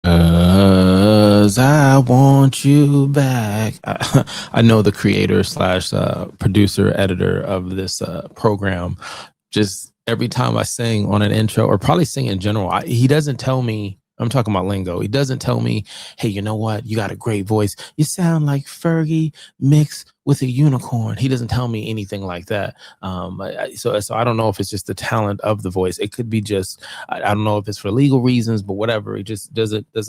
Cause I want you back. I know the creator slash producer editor of this program. Just every time I sing on an intro, or probably sing in general, he doesn't tell me. I'm talking about lingo. He doesn't tell me, "Hey, you know what? You got a great voice. You sound like Fergie mixed with a unicorn." He doesn't tell me anything like that. So I don't know if it's just the talent of the voice. It could be just I don't know if it's for legal reasons, but whatever. He just doesn't he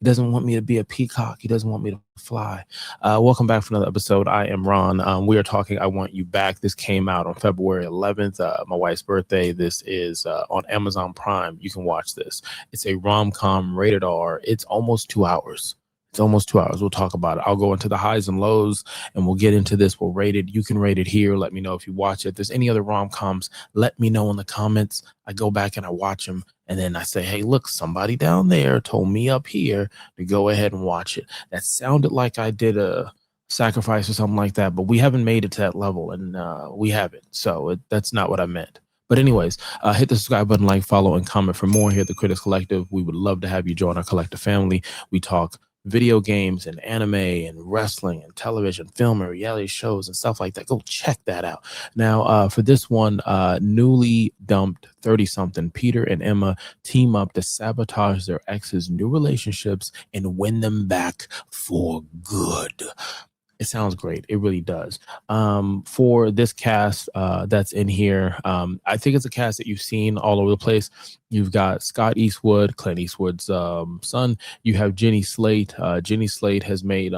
doesn't want me to be a peacock. He doesn't want me to fly. Welcome back for another episode. I am Ron. We are talking I Want You Back. This came out on February 11th, my wife's birthday. This is on Amazon Prime. You can watch this. It's a rom-com rated R. It's almost 2 hours. It's almost 2 hours. We'll talk about it. I'll go into the highs and lows and we'll get into this. We'll rate it. You can rate it here. Let me know if you watch it. If there's any other rom-coms, let me know in the comments. I go back and I watch them. And then I say, hey, look, somebody down there told me up here to go ahead and watch it. That sounded like I did a sacrifice or something like that, but we haven't made it to that level, and we haven't. So that's not what I meant. But anyways, hit the subscribe button, like, follow, and comment for more here at the Critics Collective. We would love to have you join our collective family. We talk video games and anime and wrestling and television, film and reality shows and stuff like that. Go check that out. Now, for this one, newly dumped 30-something Peter and Emma team up to sabotage their exes' new relationships and win them back for good. It sounds great. It really does. For this cast that's in here, I think it's a cast that you've seen all over the place. You've got Scott Eastwood, Clint Eastwood's son. You have Jenny Slate. Jenny Slate has made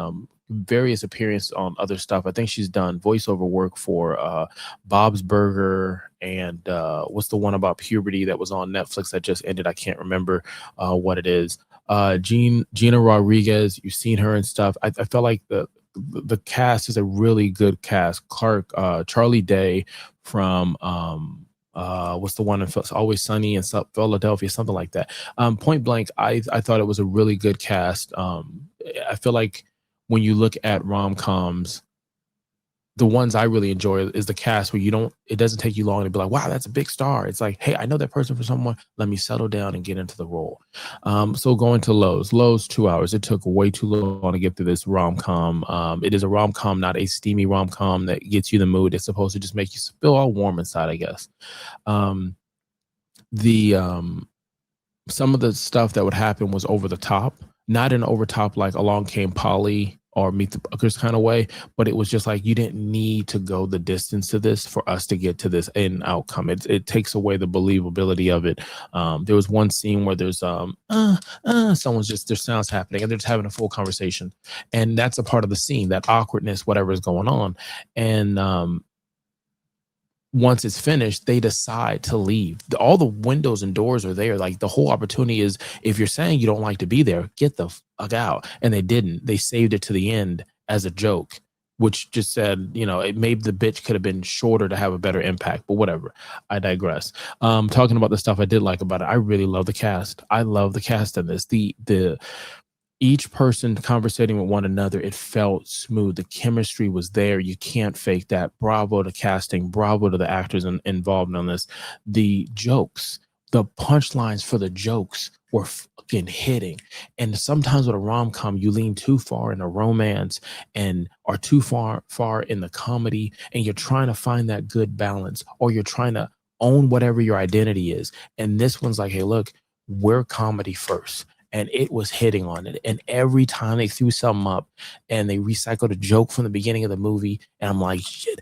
various appearances on other stuff. I think she's done voiceover work for Bob's Burger and what's the one about puberty that was on Netflix that just ended? I can't remember what it is. Gina Rodriguez, you've seen her and stuff. I felt like the cast is a really good cast. Charlie Day from what's the one in Always Sunny in Philadelphia, something like that. Point Blank, I thought it was a really good cast. I feel like when you look at rom-coms, the ones I really enjoy is the cast where it doesn't take you long to be like, wow, that's a big star. It's like, hey, I know that person for someone. Let me settle down and get into the role. So going to Lowe's 2 hours. It took way too long to get through this rom-com. It is a rom-com, not a steamy rom-com that gets you the mood. It's supposed to just make you feel all warm inside, I guess. Some of the stuff that would happen was over the top, not in over top like Along Came Polly or Meet the Buckers kind of way, but it was just like you didn't need to go the distance to this for us to get to this end outcome. It takes away the believability of it. There was one scene where there's someone's just, there's sounds happening and they're just having a full conversation, and that's a part of the scene, that awkwardness, whatever is going on, and once it's finished, they decide to leave. All the windows and doors are there. Like the whole opportunity is, if you're saying you don't like to be there, get the fuck out. And they didn't. They saved it to the end as a joke, which just said, it maybe the bitch could have been shorter to have a better impact, but whatever. I digress. Talking about the stuff I did like about it, I really love the cast. I love the cast in this. Each person conversating with one another, it felt smooth. The chemistry was there. You can't fake that. Bravo to casting. Bravo to the actors involved on this. The jokes, the punchlines for the jokes were fucking hitting. And sometimes with a rom-com, you lean too far in a romance and are too far in the comedy, and you're trying to find that good balance, or you're trying to own whatever your identity is. And this one's like, hey, look, we're comedy first. And it was hitting on it. And every time they threw something up and they recycled a joke from the beginning of the movie, and I'm like, shit.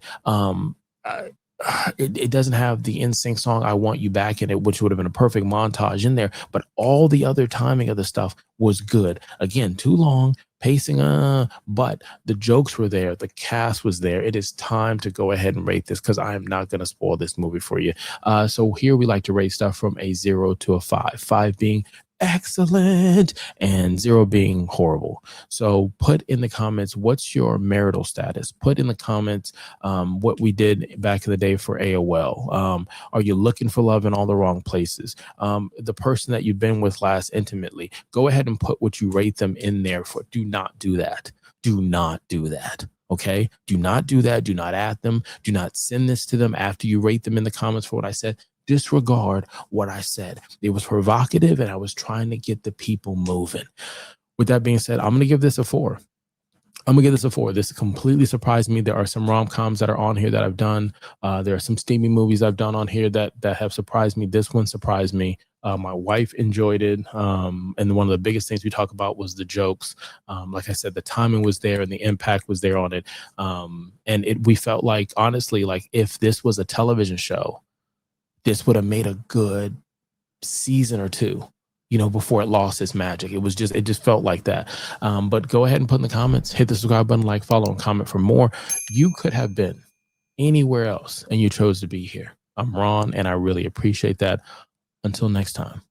It doesn't have the NSYNC song "I Want You Back" in it, which would have been a perfect montage in there. But all the other timing of the stuff was good. Again, too long, pacing, but the jokes were there. The cast was there. It is time to go ahead and rate this, because I am not going to spoil this movie for you. So here we like to rate stuff from a 0 to a 5. 5 being excellent and 0 being horrible. So put in the comments, what's your marital status? Put in the comments what we did back in the day for AOL. Are you looking for love in all the wrong places? The person that you've been with last intimately, go ahead and put what you rate them in there for. Do not do that. Do not do that. Okay, do not do that. Do not add them. Do not send this to them after you rate them in the comments for what I said. disregard what I said. It was provocative, and I was trying to get the people moving. With that being said, I'm going to give this a 4. I'm gonna give this a 4. This completely surprised me. There are some rom-coms that are on here that I've done. There are some steamy movies I've done on here that have surprised me. This one surprised me. My wife enjoyed it. And one of the biggest things we talk about was the jokes. Like I said, the timing was there and the impact was there on it. And we felt like, honestly, like if this was a television show, this would have made a good season or 2, before it lost its magic. It just felt like that. But go ahead and put in the comments, hit the subscribe button, like, follow, and comment for more. You could have been anywhere else and you chose to be here. I'm Ron, and I really appreciate that. Until next time.